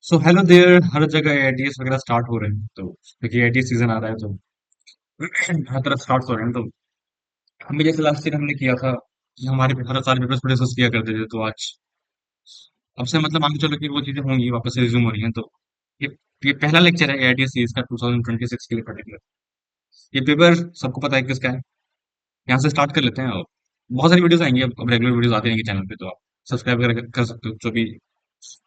So hello there. हर जगह AITS वगैरह start हो रहे हैं, तो क्योंकि एआईटीएस सीजन आ रहा है तो हर तरफ स्टार्ट हो रहे हैं। तो हमें जैसे लास्ट ईयर हमने किया था कि हमारे हर साल पेपर्स थोड़े सस्त किया करते थे, तो आज अब से मतलब मान के चलो कि वो चीजें होंगी, वापस से रिज्यूम हो रही हैं। तो ये ये पहला लेक्चर है एआईटीएस सीरीज का 2026 के लिए पर्टिकुलर। ये पेपर सबको पता है किसका है। यहाँ से स्टार्ट कर लेते हैं। और बहुत सारी वीडियोस आएंगी, अब रेगुलर वीडियोस आती रहेंगी चैनल पे, तो आप सब्सक्राइब कर सकते हो। जो भी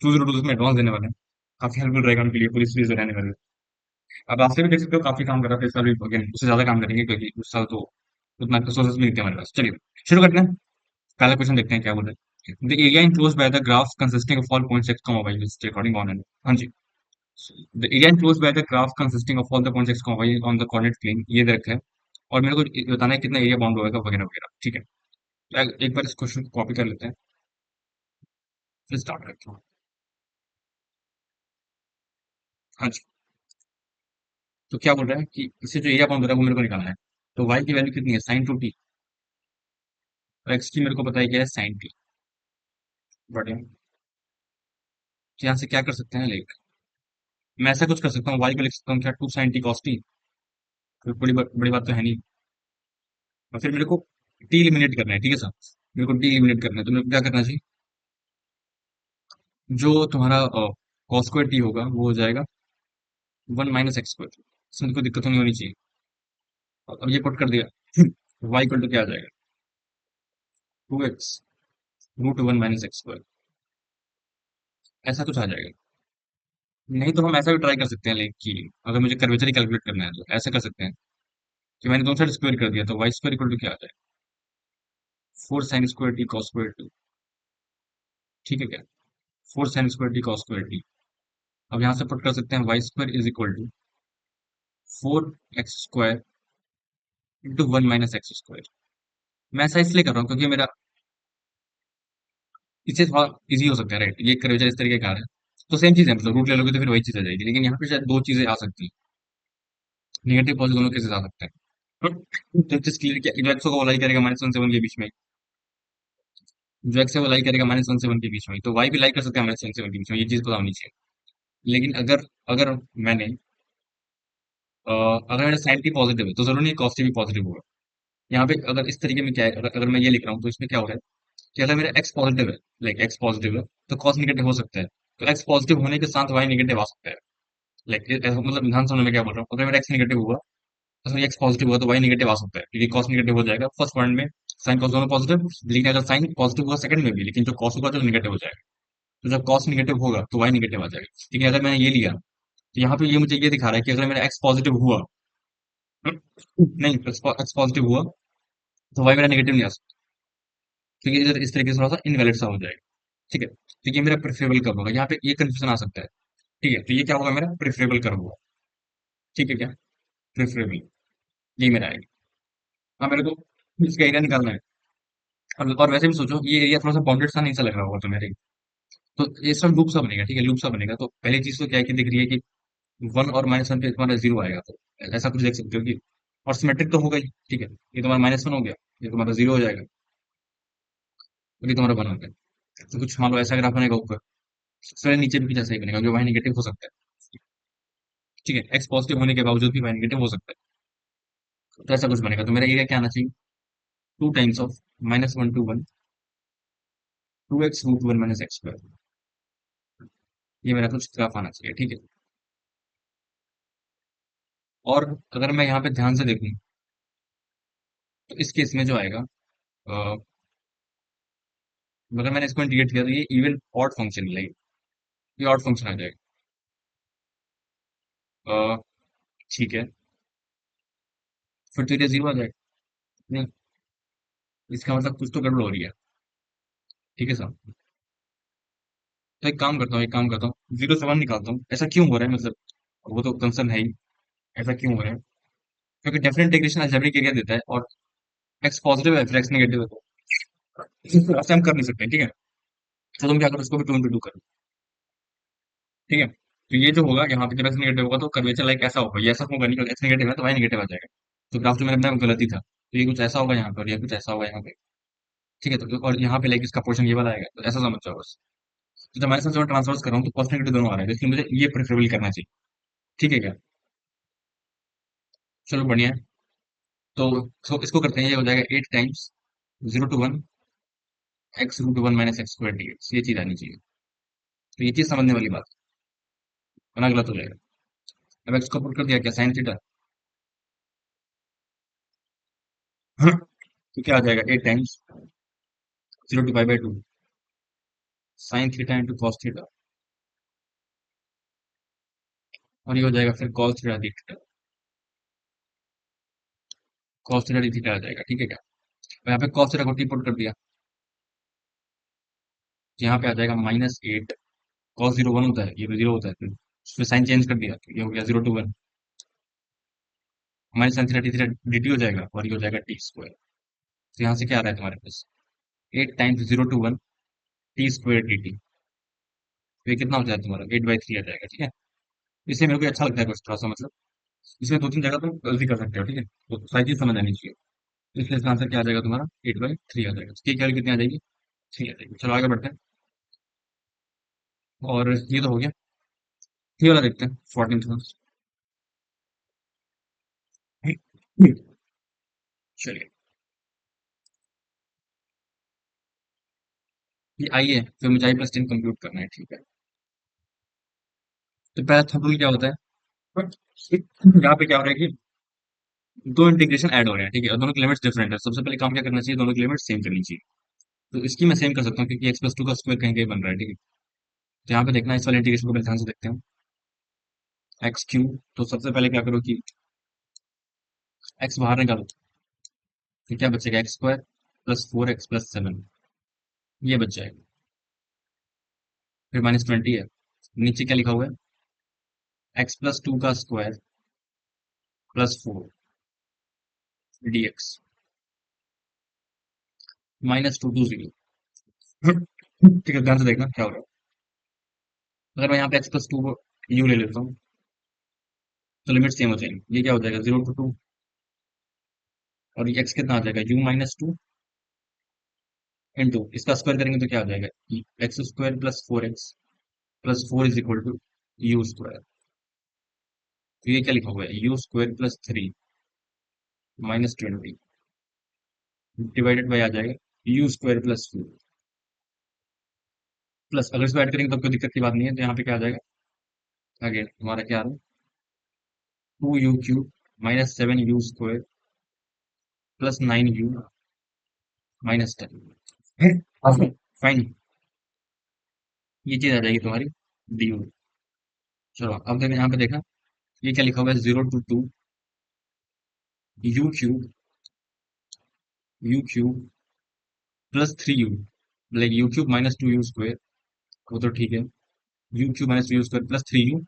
2022 में एडवांस देने वाले हैं, काफी हेल्पफुल रहेगा उनके लिए, पूरी सीरीज रहने वाली है। आप रास्ते भी देख सकते हो, काफी काम कर रहा था इस साल भी, अगेन उससे ज्यादा काम करेंगे क्योंकि उस साल तो उतना रिसोर्सेज भी नहीं थे हमारे पास। चलिए शुरू करते हैं। पहला क्वेश्चन देखते हैं क्या बोल रहे हैं। The area enclosed by the graph consisting of all points x comma y is according on and हाँ जी। The area enclosed by the graph consisting of all the points x comma y on the coordinate plane, ये दे रखा है। और मेरे को ये बताना है कितना एरिया बाउंड होगा वगैरह वगैरह। ठीक है, तो एक बार इस क्वेश्चन को कॉपी कर लेते हैं, फिर स्टार्ट करते हैं। हाँ जी। तो क्या बोल रहा है कि इससे जो एरिया बाउंड हो रहा है वो मेरे को निकालना है। तो वाई की वैल्यू कितनी है, साइन टू टी, और एक्स की मेरे को पता है क्या है, साइन टी। बढ़िया। तो यहाँ से क्या कर सकते हैं, लाइक मैं ऐसा कुछ कर सकता हूँ, वाई को लिख सकता हूँ क्या, two sine t cos t. कोई बड़ी बात तो है नहीं। और फिर मेरे को टी एलिमिनेट करना है, ठीक है सर। मेरे को टी एलिमिनेट करना है, तो मेरे को क्या करना चाहिए, जो तुम्हारा कॉस स्क्वायर टी होगा वो हो जाएगा 1 - x स्क्वायर। इसमें कोई दिक्कत तो नहीं होनी चाहिए। और अब ये पुट कर दिया वाई इक्वल टू क्या आ जाएगा, 2x √1 - x स्क्वायर। ऐसा कुछ आ जाएगा। नहीं तो हम ऐसा भी ट्राई कर सकते हैं, लाइक कि अगर मुझे कर्वेचर ही कैलकुलेट करना है तो ऐसा कर सकते हैं कि मैंने दोनों साइड स्क्वायर कर दिया, तो वाई स्क्वायर इक्वल टू क्या आ जाएगा, 4 sin² t cos² 2। ठीक है क्या, 4 sin² t cos²t। अब यहाँ से पुट कर सकते हैं y square is equal to 4 x² × 1 - x square. मैं ऐसा इसलिए कर रहा हूँ क्योंकि मेरा इससे थोड़ा इजी हो सकता है, राइट। ये कर्वेचर इस तरीके का है, तो सेम चीज है, मतलब रूट ले लोगे तो फिर वही चीज आ जाएगी, लेकिन यहाँ पे शायद दो चीजें आ सकती हैं। निगेटिव पॉजिटिव दोनों केसेस आ सकते हैं। तो चीज क्लियर किया, जो एक्स को लाई करेगा -1 से 1 के बीच में, जो एक्स है वो लाई करेगा -1 से 1 के बीच में, तो वाई भी लाई कर सकते हैं -1 से 1 के बीच में, ये चीज पता होनी चाहिए। लेकिन अगर अगर मैंने अगर मेरा साइन टी पॉजिटिव है तो जरूरी नहीं कॉस टी भी पॉजिटिव होगा। यहाँ पे अगर इस तरीके में क्या है, अगर मैं ये लिख रहा हूँ तो इसमें क्या हो रहा है कि अगर मेरा एक्स पॉजिटिव है, लाइक एक्स पॉजिटिव है, तो कॉस निगेटिव हो सकता है। तो एक्स पॉजिटिव होने के साथ वाई निगेटिव आ सकता है। लाइक मतलब ध्यान समझ में क्या बोल रहा हूँ, अगर मेरा एक्स निगेटिव हुआ तो सॉरी एक्स पॉजिटिव हुआ तो वाई निगेटिव आ सकता है, क्योंकि कॉस निगेटिव हो जाएगा फर्स्ट पॉइंट में। साइन कॉस दोनों पॉजिटिव, लेकिन अगर साइन पॉजिटिव हुआ सेकंड में भी, लेकिन जो कॉस होगा तो निगेटिव हो जाएगा। तो जब कॉस निगेटिव होगा तो वाई निगेटिव आ जाएगा। लेकिन अगर मैंने ये लिया तो यहाँ पे ये मुझे ये दिखा रहा है कि अगर मेरा एक्स पॉजिटिव हुआ, नहीं एक्स पॉजिटिव हुआ तो वाई मेरा नेगेटिव नहीं आ सकता, क्योंकि इधर इस तरीके से थोड़ा सा इनवैलिड सा हो जाएगा। ठीक है, तो ये मेरा प्रेफरेबल कर्व होगा, यहाँ पे ये कंफ्यूजन आ सकता है। ठीक है, तो ये क्या होगा, मेरा प्रेफरेबल कर्व होगा। ठीक है क्या, प्रेफरेबल, ये मेरा आएगा। हाँ, मेरे को इसका एरिया निकालना है। और वैसे भी सोचो, ये एरिया थोड़ा सा बाउंडेड सा नहीं सा लग रहा होगा तो मेरे, तो ये सब लूप सा बनेगा। ठीक है, लूप सा बनेगा। तो पहली चीज तो क्या है कि दिख रही है कि 1 और -1 पे तुम्हारा 0 आएगा, तो ऐसा कुछ देख सकते हो कि, और सिमेट्रिक तो होगा ही। ठीक है, ये तुम्हारा -1 हो गया, ये तुम्हारा 0 हो जाएगा, और ये तुम्हारा 1 हो गया। तो कुछ मान लो ऐसा ग्राफ बनेगा ऊपर, फिर नीचे भी कुछ ऐसा ही बनेगा, जो वाई नेगेटिव हो सकता है। ठीक है, एक्स पॉजिटिव होने के बावजूद भी वाई नेगेटिव हो सकता है, तो ऐसा कुछ बनेगा। तो मेरा एरिया क्या आना चाहिए, 2 times of -1 to 1 2x √1 - x square. ये मेरा कुछ ग्राफ आना चाहिए। ठीक है, और अगर मैं यहाँ पे ध्यान से देखूं तो इस केस में जो आएगा, अगर मैंने इसको इंटीग्रेट किया तो ये इवन ऑड फंक्शन है, ये ऑड फंक्शन आ जाएगा। अ, ठीक है, फिर तो ये 0 आ जाएगा। नहीं, इसका मतलब कुछ तो गड़बड़ हो रही है। ठीक है सर, तो एक काम करता हूँ, 0 से 1 निकालता हूँ। ऐसा क्यों हो रहा है, मतलब वो तो कंसर्न है ही, ऐसा क्यों हो रहा है, क्योंकि डेफिनेट इंटीग्रेशन अलजेब्रिक एरिया देता है, और एक्स पॉजिटिव है फिर एक्स नेगेटिव है, तो ऐसे हम कर नहीं सकते। ठीक है, तो तुम क्या करो, इसको भी 2 into 2 करो। ठीक है, तो ये जो होगा यहाँ पे, जब एक्स नेगेटिव होगा तो कर्वेचर लाइक ऐसा होगा, ये ऐसा होगा नहीं, एक्स नेगेटिव है तो वाई नेगेटिव आ जाएगा। तो ग्राफ जो मैंने बनाया वो गलती था, तो ये कुछ ऐसा होगा यहाँ पर, या कुछ ऐसा होगा यहाँ पे। ठीक है, तो और यहाँ पे लाइक इसका पोर्शन ये वाला आएगा, तो ऐसा समझ जाओ बस। तो जब माइनस वन से मैं ट्रांसफर कर रहा हूँ तो कॉस नेगेटिव दोनों आ रहे हैं, तो इसलिए मुझे ये प्रेफरेबल करना चाहिए। ठीक है क्या? चलो बढ़िया है। तो इसको करते हैं, ये हो जाएगा 8 times 0 to 1 x√1 minus x square D x, ये चीज आनी चाहिए। तो ये चीज समझने वाली बात है, वरना गलत हो जाएगा। अब एक्स को पुट कर दिया क्या, साइन थीटा। तो क्या आ जाएगा, 8 times 0 to π/2 sine theta into cos theta, और ये हो जाएगा फिर cos theta d theta, cos theta d theta आ जाएगा। ठीक है क्या? तो यहाँ पे कॉस थीटा को टी पुट कर दिया, तो यहाँ पे आ जाएगा -8 कॉस 0 1 होता है, ये भी 0 होता है, फिर उसमें साइन चेंज कर दिया तो ये हो गया 0 to 1 minus sign theta d theta D T हो जाएगा, और ये हो जाएगा टी स्क्वायर। तो यहाँ से क्या आ रहा है तुम्हारे पास, 8 times 0 to 1 T square D T. तो ये कितना हो जाएगा तुम्हारा, 8/3 आ जाएगा। ठीक है? इससे मेरे को अच्छा लगता है कुछ थोड़ा सा, मतलब इसमें दो तीन जगह तुम गलती कर सकते हो। ठीक है? तो सारी चीज समझ आनी चाहिए। तो इसलिए इसका आंसर क्या आ जाएगा तुम्हारा, 8/3 आ जाएगा। इसकी क्या कितनी आ जाएगी, 3 आ जाएगी। चलो आगे बढ़ते हैं। और ये तो हो गया, ये वाला देखते हैं 14th। चलिए, ये आई है, फिर मुझे i+10 कंप्यूट करना है। ठीक है? तो पहला थंब रूल क्या होता है, बट यहाँ पे क्या हो रहा है कि दो इंटीग्रेशन ऐड हो रहे हैं। ठीक है? और दोनों की लिमिट्स डिफरेंट है। सबसे पहले काम क्या करना चाहिए, दोनों की लिमिट सेम करनी चाहिए। तो इसकी मैं सेम कर सकता हूँ, क्योंकि x+2 का स्क्वायर कहीं कहीं बन रहा है। ठीक है? तो यहाँ पे देखना, इस वाले इंटीग्रेशन को पहले ध्यान से देखते हैं। x3, तो सबसे पहले क्या करो कि x बाहर निकालो, फिर क्या बचेगा, x² + 4x + 7, ये बच जाएगा। फिर -20 है, नीचे क्या लिखा हुआ है, x+2 का स्क्वायर +4 dx -2 to 0। ठीक है, ध्यान से देखना क्या हो रहा है। अगर मैं यहाँ पे x+2 को u ले लेता हूँ, तो लिमिट सेम हो जाएगी। ये क्या हो जाएगा, 0 to 2, और ये x कितना आ जाएगा, u-2 इंटू इसका स्क्वायर करेंगे तो क्या आ जाएगा, x² + 4x + 4 = u²। तो ये क्या लिखा हुआ है, u² + 3 -20 डिवाइडेड बाय आ जाएगा u² + 4 प्लस, अगर इसको ऐड करेंगे तो कोई दिक्कत की बात नहीं है। तो यहाँ पे क्या आ जाएगा, अगेन हमारा क्या आ रहा है, 2u³ -7u² +9u -10। फाइन, ये चीज आ जाएगी तुम्हारी डी। चलो अब देखो, यहाँ पे देखना, ये क्या लिखा हुआ है, 0 to 2 u³ +3u, like u³ -2u², वो तो ठीक है। u³ -2u² +3u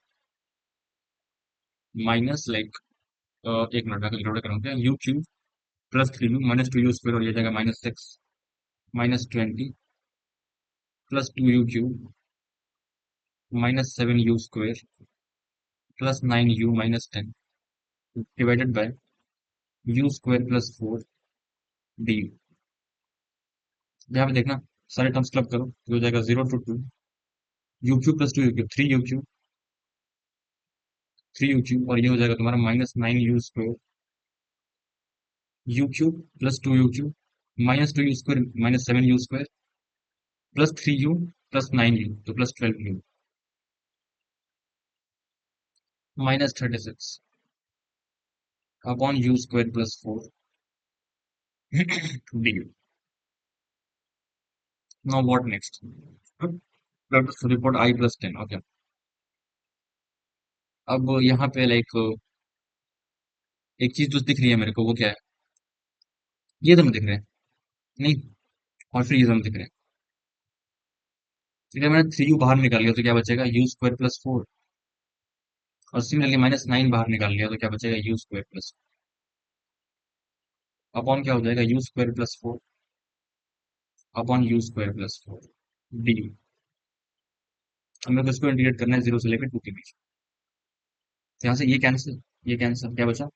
minus, like एक मिनट में कैलकुलेट करूँगा, u³ +3u -2u² और ये जाएगा -6 -20 +2u³ -7u² +9u -10 divided by u² + 4 D. यहाँ पे देखना, सारे टर्म्स क्लब करो, तो हो जाएगा 0 to 2 u³ +2u³, 3u³ और ये हो जाएगा तुम्हारा -9u² u³ +2u³ -2u² -7u² +3u +9u, तो +12u -36 upon u² + 4 D. Now what next, report i+10। Okay, अब यहाँ पे लाइक एक चीज जो दिख रही है मेरे को, वो क्या है, ये दोनों दिख रहे हैं, नहीं, और फिर ये दोनों दिख रहे हैं। ठीक है, मैंने 3u बाहर निकाल लिया तो क्या बचेगा, u² + 4, और सिमिलरली -9 बाहर निकाल लिया तो क्या बचेगा, u² + अपॉन क्या हो जाएगा, u² + 4 अपॉन u² + 4 डी। हमें तो इसको इंटीग्रेट करना है 0 से लेकर 2 के बीच। तो यहाँ से ये कैंसिल, क्या बचा,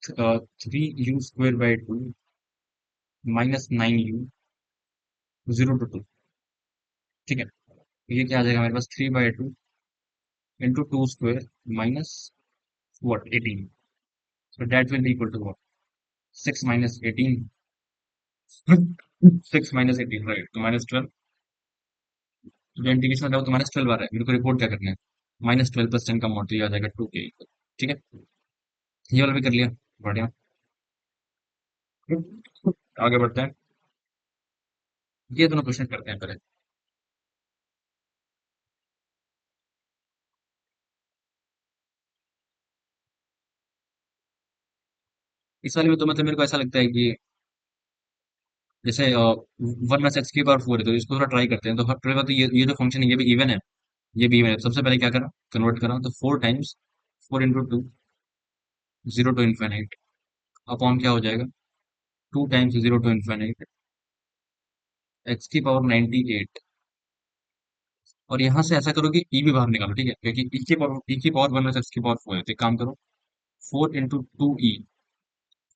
3u² / 2 -9u 0 to 2। ठीक है? तो ये क्या आ जाएगा मेरे पास 3/2 into 2 square minus what 18. So that will be equal to what 6 minus 18. 6 minus 18 right तो -12. तो जो इंटीग्रेशन होता है वो तो -12 आ रहा है, मेरे को रिपोर्ट क्या करना है -12 + 10 का मॉड, तो ये आ जाएगा 2 के इक्वल. ठीक है, ये वाला भी कर लिया. बढ़िया. आगे बढ़ते हैं. ये दोनों क्वेश्चन करते हैं पहले. इस वाले में तो मतलब मेरे को ऐसा लगता है कि जैसे 1 - x⁴ है, तो इसको थोड़ा ट्राई करते हैं. तो पहले बात तो ये जो फंक्शन है ये भी इवन है. ये भी इवन है. सबसे पहले क्या करा, कन्वर्ट करा, तो 4 टाइम्स 4 into 2 0 to ∞ अपॉन क्या हो जाएगा 2 टाइम्स 0 to ∞ x⁴ 98. और यहाँ से ऐसा करो कि ई भी बाहर निकालो. ठीक है, क्योंकि ई की पावर 1 - x⁴ है, तो एक काम करो 4 into 2e.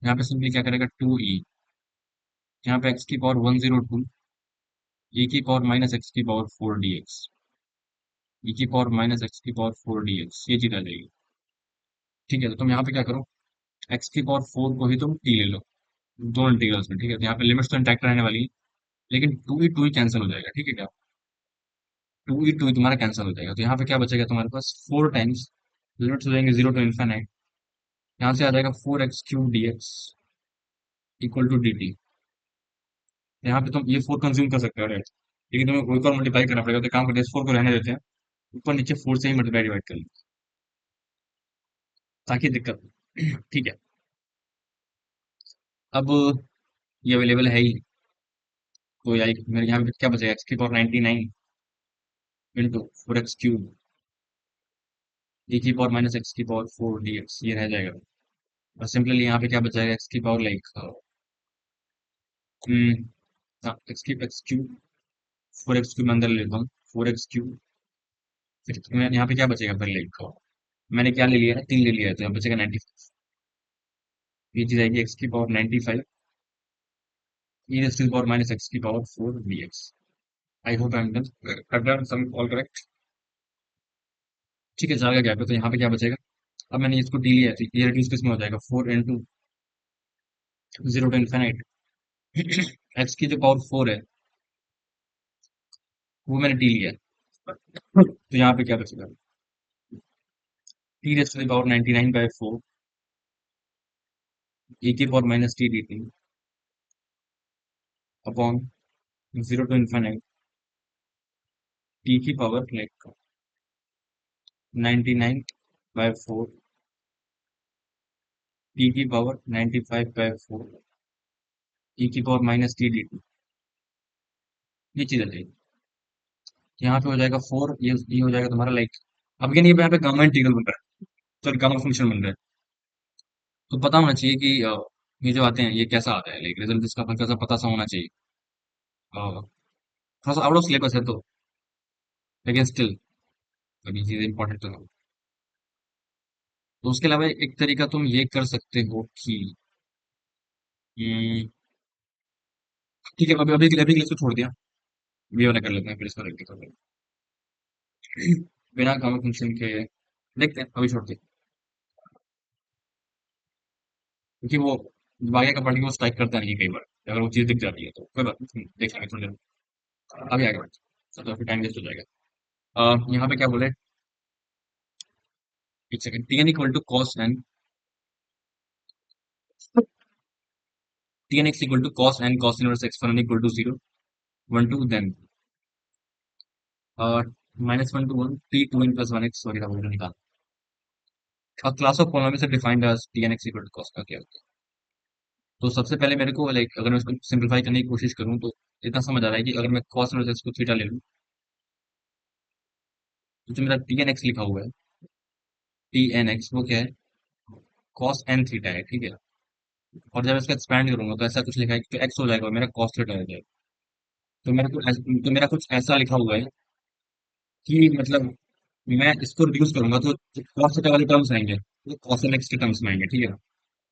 यहाँ पे सिंपली क्या करेगा 2e. यहाँ पे x⁴ 102 e⁻⁻x⁴ dx. e⁻⁻x⁴ dx ये चीज आ जाएगी. ठीक है, तो तुम यहाँ पे क्या करो x⁴ को ही तुम t ले लो दोनों इंटीग्रल्स में. ठीक है, तो यहाँ पे लिमिट्स तो इंटैक्ट रहने वाली है, लेकिन 2e कैंसिल हो जाएगा. ठीक है क्या, 2e तुम्हारा कैंसिल हो जाएगा. तो यहाँ पे क्या बचेगा तुम्हारे पास 4 टाइम्स लिमिट्स हो जाएंगे 0 to ∞. यहाँ से आ जाएगा 4x³ dx equal to dt. यहाँ पे तुम ये 4 कंज्यूम कर सकते हो राइट, लेकिन तुम्हें एक और मल्टीप्लाई करना पड़ेगा. तो काम करते हैं इस 4 को रहने देते हैं, ऊपर नीचे 4 से ही मल्टीप्लाई डिवाइड कर लें ताकि दिक्कत. ठीक है, अब ये अवेलेबल है ही. तो यार मेरे यहाँ पे क्या बचेगा x⁴ 99 into 4x³ e⁻⁻x⁴ dx ये रह जाएगा. और सिंपली यहाँ पे क्या बचेगा एक्स की पावर लाइक x³ 4x³ मैं अंदर ले लेता हूँ 4x³. फिर मैं यहाँ पे क्या बचेगा फिर लाइक मैंने क्या ले लिया है 3 ले लिया है, तो यहाँ बचेगा 95. ये चीज आएगी x⁻95 e⁻⁻x⁴ dx. I hope I am done some all correct. ठीक है, जाएगा क्या पे, तो यहाँ पे क्या बचेगा. अब मैंने इसको डी लिया है, तो ये रिड्यूस किसमें हो जाएगा 4 into 0 to ∞. एक्स की जो पावर 4 है वो मैंने डी लिया है, तो यहाँ पे क्या बचेगा t⁻99 by 4 e⁻ t dt upon 0 to ∞ t की पावर लाइक 99 by 4 t की पावर 95 by 4 e⁻t dt. ये चीज आ जाएगी. यहाँ पे हो जाएगा 4, ये हो जाएगा तुम्हारा लाइक. अब ये नहीं यहाँ पे गामा इंटीग्रल बन रहा है, सॉरी गामा फंक्शन बन रहा है. तो पता होना चाहिए कि ये जो आते हैं ये कैसा आता है, लाइक रिजल्ट इसका हल्का सा पता सा होना चाहिए. थोड़ा सा आउट ऑफ सिलेबस है तो, लेकिन स्टिल अभी चीज इंपॉर्टेंट तो है. तो उसके अलावा एक तरीका तुम ये कर सकते हो कि ठीक है, अभी अभी अभी के लिए इसको छोड़ दिया, ये वाला कर लेते हैं फिर इसका रख देते हैं. बिना गामा फंक्शन के देखते हैं, अभी छोड़ते हैं. क्योंकि वो बाकी का पढ़ के वो स्ट्राइक करता नहीं है कई बार, अगर वो चीज दिख जाती है तो कोई बात नहीं देख लेंगे थोड़ी देर. अभी आगे बढ़ते तो फिर टाइम वेस्ट हो जाएगा. यहाँ पे क्या बोले, एक second. tn equal to cos n tn x equal to cos n cos inverse x fun equal to 0 1 2 then -1 to 1 t2n plus 1x वगैरह वगैरह निकाल. अब क्लास ऑफ पॉलिनॉमियल से defined as tn x equal to cos का क्या होता है. तो सबसे पहले मेरे को लाइक अगर मैं इसको सिंप्लीफाई करने की कोशिश करूँ तो इतना समझ आ रहा है कि अगर मैं कॉस इनवर्स एक्स को थीटा ले लूँ, तो जो मेरा tn x लिखा हुआ है tn x वो क्या है कॉस एन थीटा है. ठीक है, और जब इसका एक्सपैंड करूंगा तो ऐसा कुछ लिखा है कि एक्स हो जाएगा और मेरा कॉस थीटा हो जाएगा. तो मेरा कुछ ऐसा लिखा हुआ है कि मतलब मैं इसको रिड्यूस करूंगा तो कॉस थीटा वाले टर्म्स आएंगे तो कॉस एन एक्स के टर्म्स में आएंगे. ठीक है,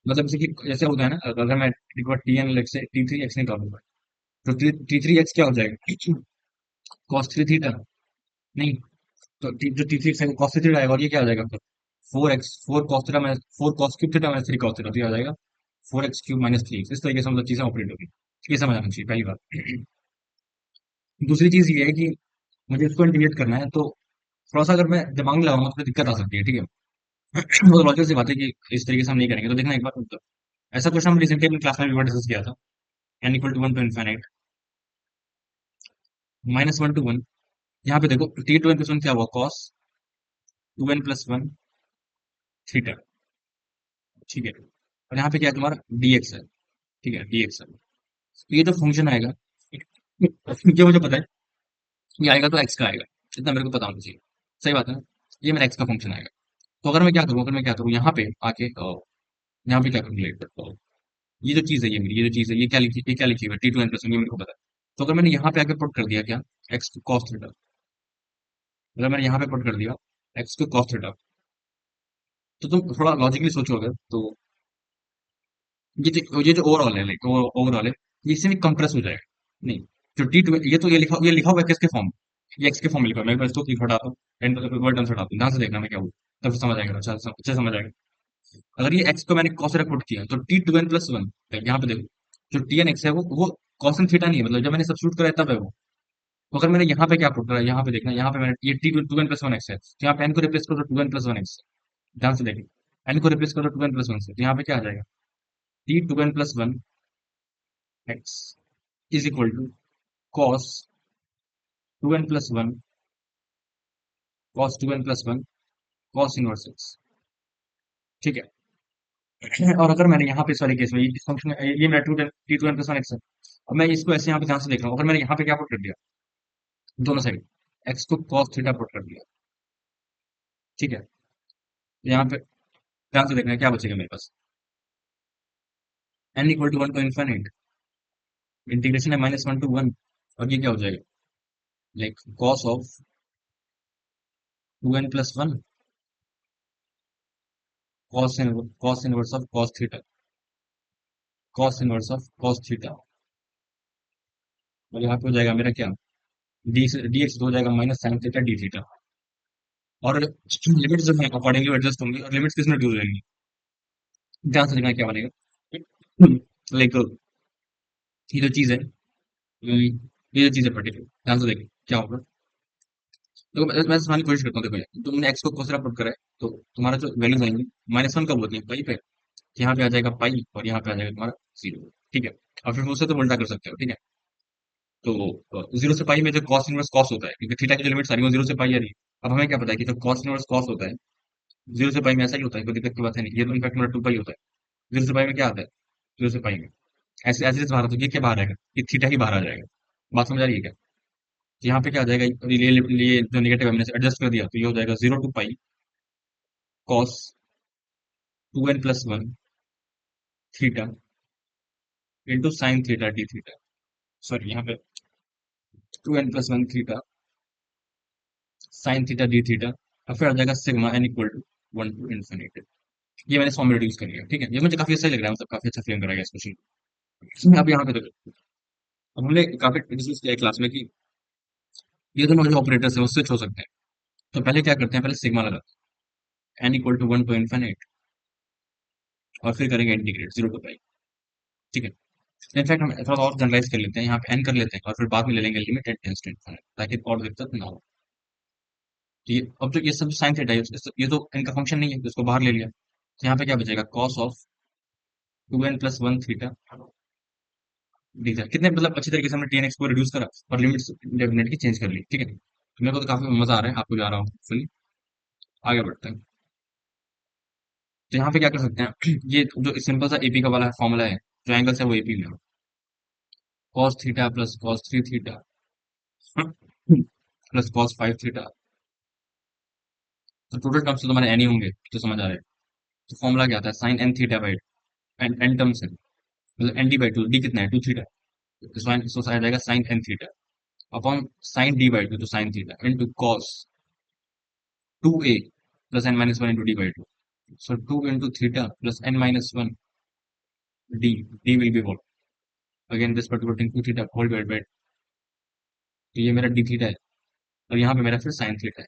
मतलब जैसे कि जैसे होता है ना, अगर मैं एक बार टी एन से t3x निकालूंगा तो t3x क्या हो जाएगा कॉस 3 थीटा नहीं, तो जो T three x cos theta आएगा, और ये क्या आ जाएगा फिर? Four x, four cos theta minus four cos cube theta minus three cos theta, तो ये आ जाएगा four x cube minus three x. इस तरीके से मतलब चीजें ऑपरेट होगी। ये समझ आना चाहिए पहली बात। दूसरी चीज ये है कि मुझे इसको इंटीग्रेट करना है, तो थोड़ा सा अगर मैं दिमाग में लगाऊंगा तो फिर दिक्कत आ सकती है, ठीक है। वो लॉजिक सी बात है कि इस तरीके से हम नहीं करेंगे, तो देखना एक बार तो, ऐसा क्वेश्चन हम रिसेंटली अपनी क्लास में भी डिस्कस किया था। N equal to one to infinite minus one to one. यहाँ पे देखो t two n plus one क्या हुआ, cos two n plus one theta, ठीक है। और यहाँ पे क्या है तुम्हारा dx है, ठीक है, dx है। तो ये जो फंक्शन आएगा, ये मुझे पता है, ये आएगा तो x का आएगा, इतना मेरे को पता होना चाहिए। सही बात है ना? ये मेरा x का फंक्शन आएगा। तो अगर मैं क्या करूँ, अगर मैं क्या करूँ यहाँ पे आके यहाँ पे क्या कैलकुलेट करता हूँ, ये जो चीज है, ये मेरी ये जो चीज है, ये क्या लिखी हुई है, t two n plus one, ये मेरे को पता है। तो अगर मैंने यहाँ पे आके पुट कर दिया क्या, एक्स को कॉस थीटा, अगर मैंने यहाँ पे पुट कर दिया एक्स को कॉस थीटा, तो तुम थोड़ा लॉजिकली सोचोगे तो ये जो ओवरऑल है, लाइक ओवरऑल है, ये इससे भी कंप्रेस हो जाएगा। नहीं, जो टी टू, ये लिखा हुआ है किसके फॉर्म में, ये एक्स के फॉर्म में लिखा हुआ है। मैं इसको क्लिक हटाता हूँ, एंड वर्ड टर्म्स हटाता हूँ, ध्यान से देखना मैं क्या हूँ, तब समझ आएगा, अच्छा समझ आएगा। अगर ये एक्स को मैंने कॉस पुट किया तो t two n plus one, यहाँ पे देखो, जो टी एन एक्स है वो कॉस एन थीटा नहीं है, मतलब जब मैंने सब्स्टिट्यूट करा तब है वो। तो अगर मैंने यहाँ पे क्या पुट करा, यहाँ पे देखना, यहाँ पे मैंने ये t two n plus one x है, तो यहाँ पे एन को रिप्लेस करो two n plus one x, ध्यान से देखिए, एन को रिप्लेस करो टू एन प्लस वन से, तो यहाँ पे क्या आ जाएगा, t two n plus one x is equal to cos two n plus one, cos two n plus one cos inverse x, ठीक है। और अगर मैंने यहाँ पे इस वाले केस में इस फंक्शन, ये मेरा t two n plus one x है, अब मैं इसको ऐसे यहाँ पे ध्यान से देख रहा हूँ, अगर मैंने यहाँ पे क्या पुट कर दिया, दोनों साइड एक्स को कॉस थीटा पुट कर दिया, ठीक है। यहाँ पे ध्यान से देखना है क्या बचेगा मेरे पास, n equal to one to infinite, integration है माइनस वन टू वन, और ये क्या हो जाएगा, like cos of two n plus one cos inverse of cos theta, cos inverse of cos theta. और यहाँ पे हो जाएगा मेरा क्या, डी से डी एक्स हो जाएगा minus sign theta d theta. और लिमिट्स जो है अकॉर्डिंगली एडजस्ट होंगी, और लिमिट्स किसमें ड्यू रहेंगी, ध्यान से देखना क्या बनेगा, लाइक ये जो चीज है, ये जो चीज है पर्टिकुलर, ध्यान से देखिए क्या होगा। देखो मैं समझने की कोशिश करता हूँ, देखो यार, तुमने एक्स को cos थीटा पुट करा है, तो तुम्हारा जो वैल्यूज आएंगी माइनस वन कब होती है, पाई पे, यहाँ पे आ जाएगा पाई, और यहाँ पे आ जाएगा तुम्हारा जीरो, ठीक है। और फिर उससे तो उल्टा कर सकते हो, ठीक है। तो जीरो से पाई में जो कॉस इनवर्स कॉस होता है, क्योंकि थीटा की जो लिमिट सारी वो जीरो से पाई आ रही है। अब हमें क्या पता है कि जो कॉस इनवर्स कॉस होता है, जीरो से पाई में ऐसा ही होता है, कोई दिक्कत की बात है नहीं, ये तो इनफैक्ट मेरा टू पाई होता है। जीरो से पाई में क्या आता है, जीरो से पाई में ऐसे ऐसे बाहर आता है, ये क्या बाहर आएगा, ये थीटा ही बाहर आ जाएगा। बात समझ आ रही है क्या? तो यहाँ पे क्या आ जाएगा, ये जो नेगेटिव हमने एडजस्ट कर दिया, तो ये हो जाएगा zero to pi cos two n plus one theta into sine theta d theta, sorry यहाँ पे two n plus one theta sine theta d theta, और फिर आ जाएगा sigma n equal to one to infinity. ये मैंने form reduce कर लिया, ठीक है, ये मुझे काफी अच्छा लग रहा है, मतलब काफी अच्छा फ्रेम कराया गया इस क्वेश्चन। अब यहाँ पे देखो, अब हमने काफी डिस्कस किया क्लास में कि ये दोनों जो ऑपरेटर्स है वो स्विच हो सकते हैं। तो पहले क्या करते हैं, पहले सिग्मा लगाते हैं, n equal to one to infinite, और फिर करेंगे इंटीग्रेट जीरो टू पाई, ठीक है। इनफैक्ट हम थोड़ा और जनरलाइज कर लेते हैं, यहाँ पे एन कर लेते हैं, और फिर बाद में ले लेंगे limit at tends to infinite, ताकि और दिक्कत ना हो। तो ये अब तो ये सब साइन थीटा है, ये तो इनका फंक्शन नहीं है, तो इसको बाहर ले लिया, तो यहाँ पे क्या बचेगा, cos of two n plus one theta d theta. कितने मतलब अच्छी तरीके से हमने टेन एक्स को रिड्यूस करा, और लिमिट्स डेफिनेट की चेंज कर ली, ठीक है। तो मेरे को तो काफी मजा आ रहा है, आपको जा रहा हूँ फुली, आगे बढ़ते हैं। तो यहाँ पे क्या कर सकते हैं, ये जो सिंपल सा एपी का वाला फॉर्मूला है, जो एंगल्स है वो एपी में, cos theta plus cos three theta plus cos five theta, तो टोटल टर्म्स तो तुम्हारे एन ही होंगे, तो समझ आ रहा है। तो फॉर्मूला क्या आता है, sine n theta by n, n terms है, मतलब n d by two, d कितना है टू थीटा, तो साइन सो आ जाएगा sine n theta upon sine d by two, तो sine theta into cos two a plus n minus one into d by two, so two into theta plus n minus one d, d will be what, again this particular thing two theta whole divide by, तो ये मेरा D theta है, और यहाँ पे मेरा फिर sine theta है।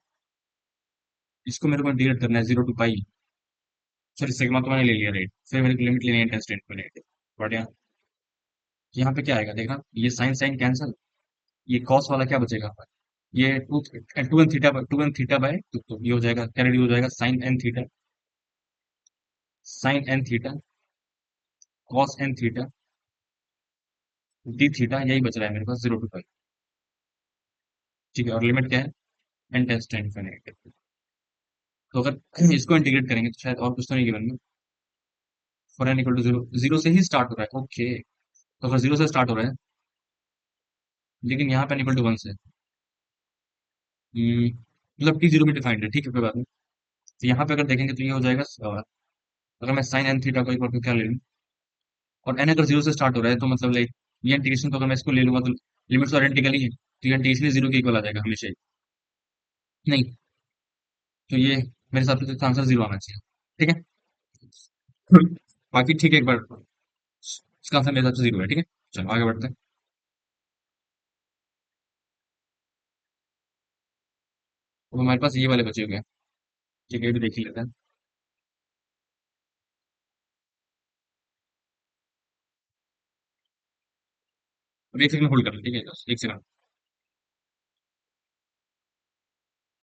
इसको मेरे को इंटीग्रेट करना है 0 to पाई। सॉरी, सिग्मा तो मैंने ले लिया, राइट। फिर मेरे को लिमिट लेनी है टेन टू इन्फिनिटी। बढ़िया। यहाँ पे क्या आएगा देखना, ये साइन साइन कैंसल, ये कॉस वाला क्या बचेगा हमारा? ये टू एन थीटा बाय तो ये हो जाएगा, क्या रेडी हो जाएगा, sine n theta, sine n theta, cos n theta, d theta, यही बच रहा है मेरे पास 0 to पाई। ठीक है, और लिमिट क्या है, एन टेंस टू इन्फिनिटी। तो अगर इसको इंटीग्रेट करेंगे तो शायद और कुछ तो नहीं गिवन में, for n equal to zero, zero से ही स्टार्ट हो रहा है, ओके। तो अगर जीरो से स्टार्ट हो रहा है, लेकिन यहाँ पे एन इक्वल टू वन से, मतलब टी जीरो में डिफाइंड है, ठीक है, कोई बात नहीं। तो यहाँ पे अगर देखेंगे तो ये हो जाएगा अगर मैं साइन एन थीटा को इक्वल टू क्या ले लूँ, और एन अगर जीरो से स्टार्ट हो रहा है तो मतलब लाइक ये इंटीग्रेशन को अगर मैं इसको ले लूंगा तो लिमिट तो आइडेंटिकल ही है, तो ये इंटीग्रेशन जीरो के इक्वल आ जाएगा हमेशा ही। नहीं, तो ये मेरे हिसाब से तो इसका आंसर जीरो आना चाहिए। ठीक है। बाकी ठीक है, एक बार इसका आंसर मेरे हिसाब से जीरो है, ठीक है। चलो आगे बढ़ते हैं। अब हमारे पास ये वाले बचे हुए हैं, ठीक है, ये भी देख ही लेते हैं। अब एक सेकंड होल्ड कर लो, ठीक है, एक सेकंड।